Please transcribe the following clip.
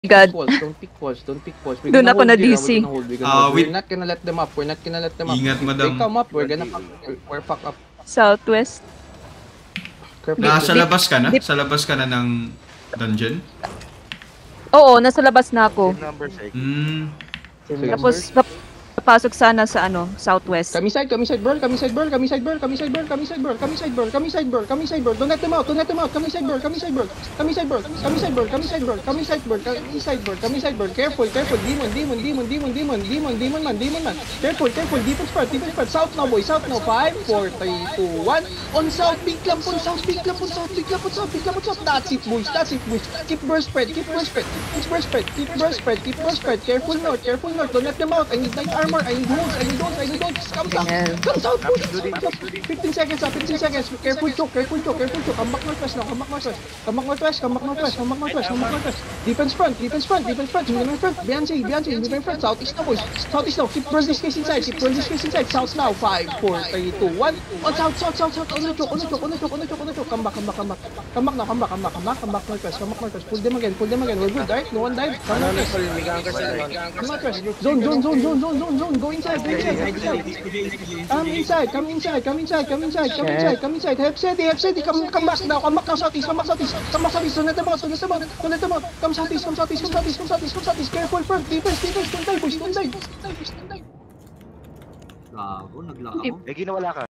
God. Don't pick walls. Doon ako na-DC. We're not gonna let them up. Ingat, madam. They come up, we're pack up. Southwest. Nasa labas ka na? Sa labas ka na ng dungeon? Oo, nasa labas na ako. Tapos, papasok sana sa southwest. Kami side, burl. Don't let them out. Kami side, burl. Careful. Demon man. Careful. Defense part. South now, boy. South now. 5, 4, 3, 2, 1. On south, big lamp on south. That's it, boys. Keep burst spread. Careful north. Don't let them out. I need light armor. I need holds. Come south, push. 15 seconds. Careful choke. Come back northwest. Defense front. Beyonce, front. Southeast now, boys. Southeast now. Keep burn this case inside. South now. 5, 4, 3, 2, 1. On south. On the choke. Come back northwest. Pull them again. We're good, right? No one died. Come northwest. Zone. Go inside. Come inside. Have steady. Come back now. Come back southeast. Don't let them out. Come southeast. Careful front. Defense. Don't die. Gago, naglakaw. Eh, ginawala ka.